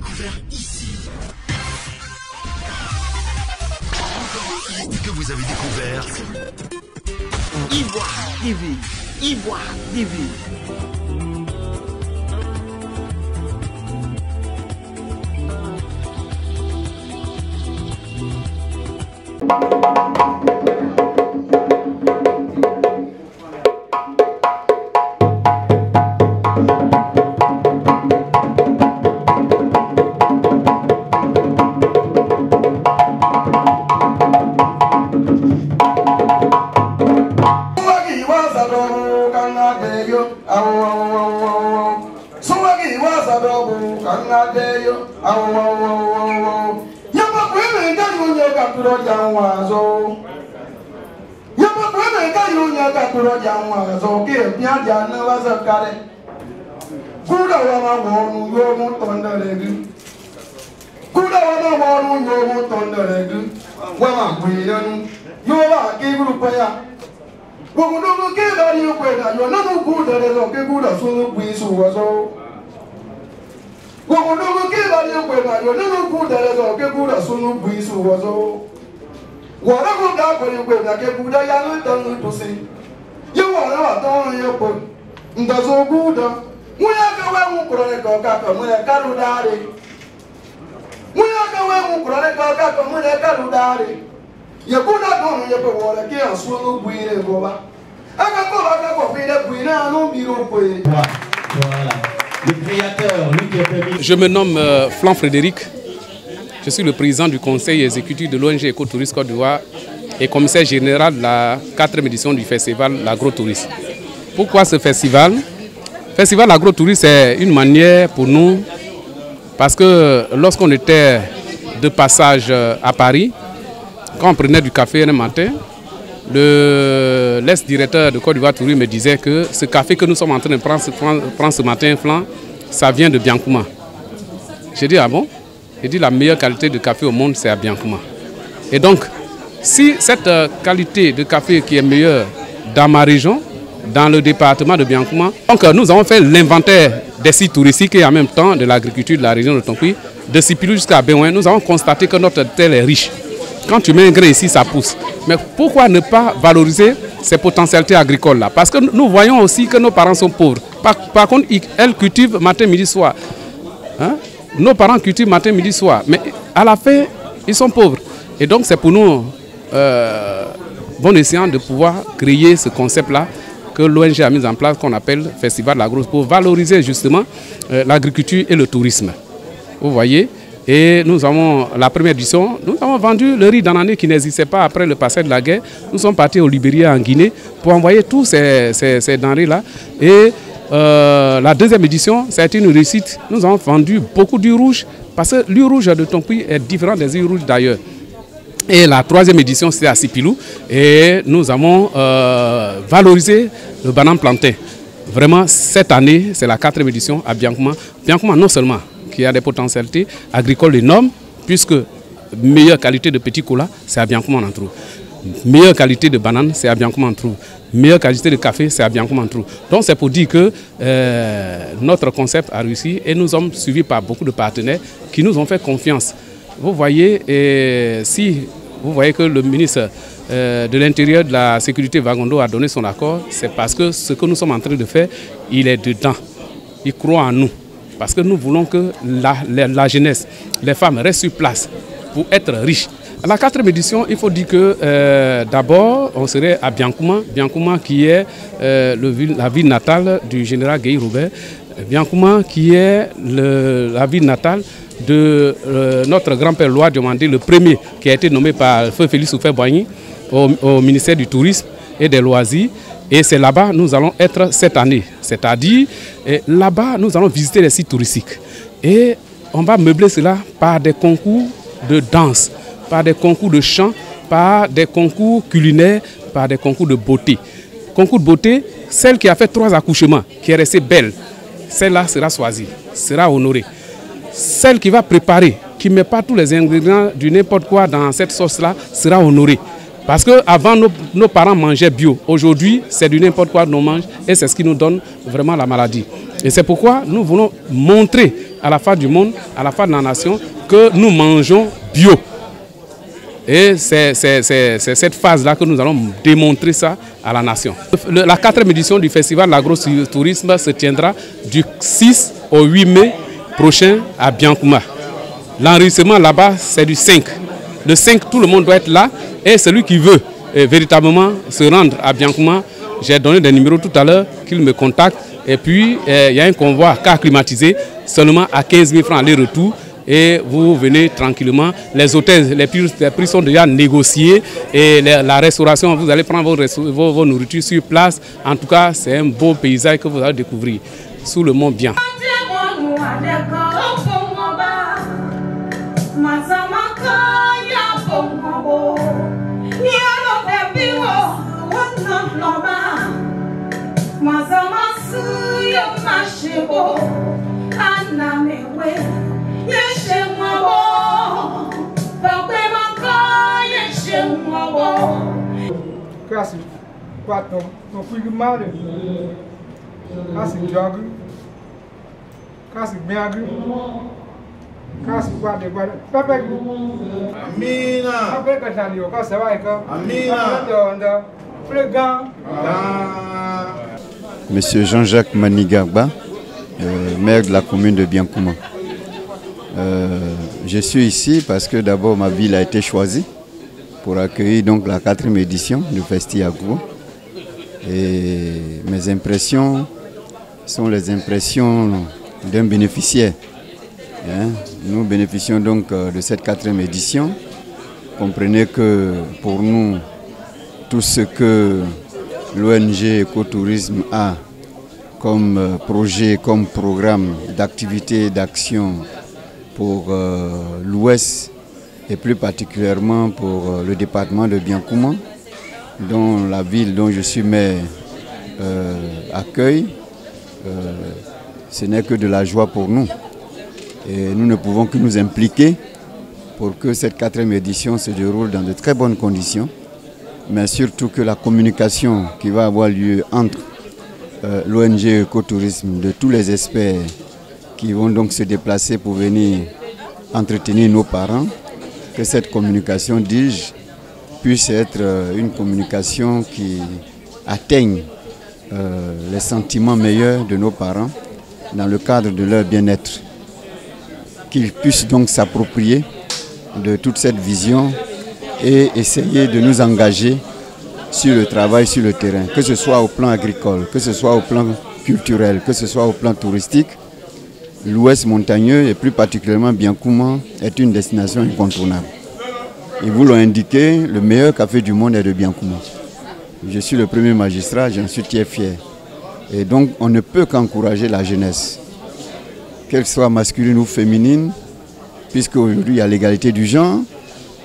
découvert ici. Que vous avez découvert Ivoire TV. Ivoire TV. Je me nomme Flan Frédéric, je suis le président du conseil exécutif de l'ONG Écotourisme Côte d'Ivoire et commissaire général de la 4e édition du festival l'Agro-Tourisme. Pourquoi ce festival? Le festival l'Agro-Tourisme, c'est une manière pour nous, parce que lorsqu'on était de passage à Paris, quand on prenait du café un matin, l'ex-directeur de Côte d'Ivoire Tourisme me disait que ce café que nous sommes en train de prendre ce matin, Flan, ça vient de Biancouma. J'ai dit, ah bon? J'ai dit, la meilleure qualité de café au monde, c'est à Biancouma. Et donc, si cette qualité de café qui est meilleure dans ma région, dans le département de Biancouma, donc nous avons fait l'inventaire des sites touristiques et en même temps de l'agriculture de la région de Tonkoui, de Sipilou jusqu'à Béouin, nous avons constaté que notre terre est riche. Quand tu mets un grain ici, ça pousse. Mais pourquoi ne pas valoriser ces potentialités agricoles-là? Parce que nous voyons aussi que nos parents sont pauvres. Par contre, elles cultivent matin, midi, soir. Hein? Nos parents cultivent matin, midi, soir. Mais à la fin, ils sont pauvres. Et donc, c'est pour nous, bon escient de pouvoir créer ce concept-là que l'ONG a mis en place, qu'on appelle Festival de l'Agro, pour valoriser justement l'agriculture et le tourisme. Vous voyez? Et nous avons, la première édition, nous avons vendu le riz d'anané qui n'existait pas après le passage de la guerre. Nous sommes partis au Libéria, en Guinée, pour envoyer tous ces denrées-là. Et la deuxième édition, ça a été une réussite. Nous avons vendu beaucoup d'huile rouge, parce que l'huile rouge de Tonkoui est différente des huiles rouges d'ailleurs. Et la troisième édition, c'était à Sipilou. Et nous avons valorisé le banane plantain. Vraiment, cette année, c'est la 4e édition à Biancouma. Biancouma, non seulement qui a des potentialités agricoles énormes, puisque meilleure qualité de petit cola, c'est à Biancouma on en trouve. Meilleure qualité de banane, c'est à Biancouma on trouve. Meilleure qualité de café, c'est à Biancouma on trouve. Donc c'est pour dire que notre concept a réussi et nous sommes suivis par beaucoup de partenaires qui nous ont fait confiance. Vous voyez, si vous voyez que le ministre de l'Intérieur, de la Sécurité Vagondo a donné son accord, c'est parce que ce que nous sommes en train de faire, il est dedans. Il croit en nous. Parce que nous voulons que la jeunesse, les femmes restent sur place pour être riches. À la 4e édition, il faut dire que d'abord, on serait à Biancouma. Biancouma qui est la ville natale du général Guéhi Robert. Biancouma qui est la ville natale de notre grand-père Loa Diomandé, le premier qui a été nommé par Feu Félix Houphouët-Boigny au ministère du Tourisme et des Loisirs. Et c'est là-bas que nous allons être cette année. C'est-à-dire, là-bas, nous allons visiter les sites touristiques. Et on va meubler cela par des concours de danse, par des concours de chant, par des concours culinaires, par des concours de beauté. Concours de beauté, celle qui a fait 3 accouchements, qui est restée belle, celle-là sera choisie, sera honorée. Celle qui va préparer, qui ne met pas tous les ingrédients du n'importe quoi dans cette sauce-là, sera honorée. Parce qu'avant, nos parents mangeaient bio. Aujourd'hui, c'est du n'importe quoi qu'on mange et c'est ce qui nous donne vraiment la maladie. Et c'est pourquoi nous voulons montrer à la face du monde, à la face de la nation, que nous mangeons bio. Et c'est cette phase-là que nous allons démontrer ça à la nation. La 4e édition du festival de l'agro-tourisme se tiendra du 6 au 8 mai prochain à Biancouma. L'enregistrement là-bas, c'est du 5. Le 5, tout le monde doit être là. Et celui qui veut véritablement se rendre à Biancouma, j'ai donné des numéros tout à l'heure, qu'il me contacte. Et puis, il y a un convoi car climatisé, seulement à 15 000 francs aller-retour. Et vous venez tranquillement. Les hôtels, les prix sont déjà négociés. Et la restauration, vous allez prendre vos nourritures sur place. En tout cas, c'est un beau paysage que vous allez découvrir sous le mont Bian. Monsieur Jean-Jacques Manigagba, maire de la commune de Biancouma. Je suis ici parce que d'abord ma ville a été choisie pour accueillir donc la 4e édition du Festi-Agro. Et mes impressions sont les impressions d'un bénéficiaire. Nous bénéficions donc de cette 4e édition. Comprenez que pour nous, tout ce que l'ONG Écotourisme a comme projet, comme programme d'activité et d'action pour l'Ouest et plus particulièrement pour le département de Biancouma, dont la ville dont je suis maire accueille, ce n'est que de la joie pour nous. Et nous ne pouvons que nous impliquer pour que cette 4e édition se déroule dans de très bonnes conditions, mais surtout que la communication qui va avoir lieu entre l'ONG Écotourisme, de tous les experts qui vont donc se déplacer pour venir entretenir nos parents, que cette communication, dis-je, puisse être une communication qui atteigne les sentiments meilleurs de nos parents dans le cadre de leur bien-être. Qu'ils puissent donc s'approprier de toute cette vision et essayer de nous engager sur le travail, sur le terrain, que ce soit au plan agricole, que ce soit au plan culturel, que ce soit au plan touristique. L'Ouest montagneux et plus particulièrement Biancouma est une destination incontournable. Ils vous l'ont indiqué, le meilleur café du monde est de Biancouma. Je suis le premier magistrat, j'en suis très fier. Et donc on ne peut qu'encourager la jeunesse, qu'elle soit masculine ou féminine, puisque aujourd'hui il y a l'égalité du genre,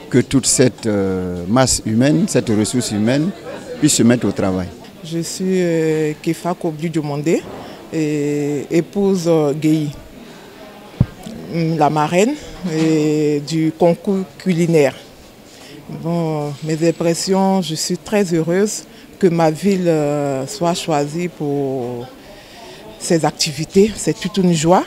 que toute cette masse humaine, cette ressource humaine puisse se mettre au travail. Je suis Kefa Kobdu Diomandé, épouse Guéhi, la marraine du concours culinaire. Bon, mes impressions, je suis très heureuse que ma ville soit choisie pour ces activités. C'est toute une joie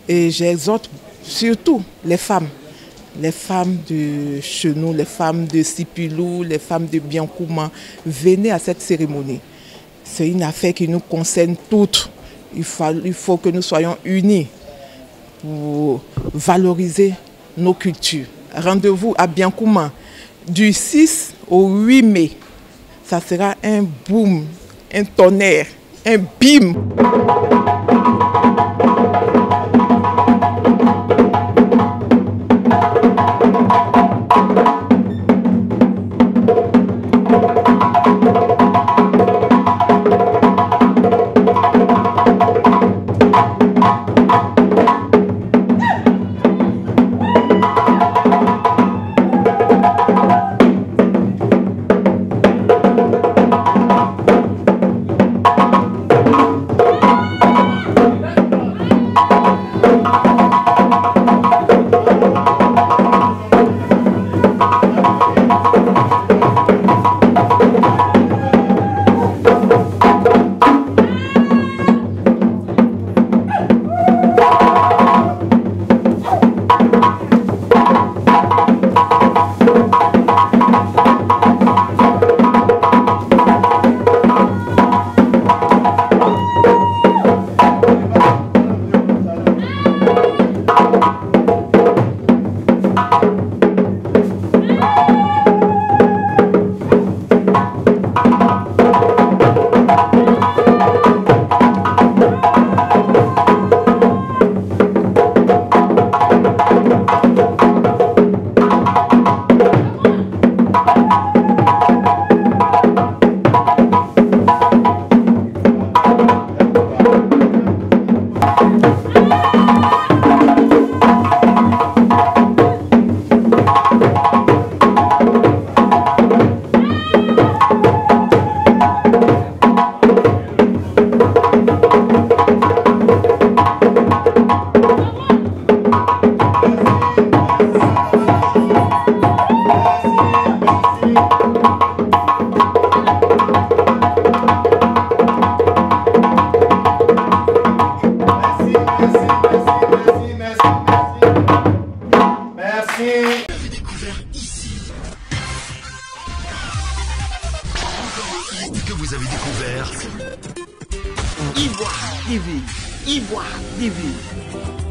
et j'exhorte surtout les femmes de Chenou, les femmes de Sipilou, les femmes de Biancouma, venez à cette cérémonie. C'est une affaire qui nous concerne toutes. Il faut que nous soyons unis pour valoriser nos cultures. Rendez-vous à Biancouma du 6 au 8 mai. Ça sera un boom, un tonnerre, un bim. Que vous avez découvert Ivoire TV. Ivoire TV.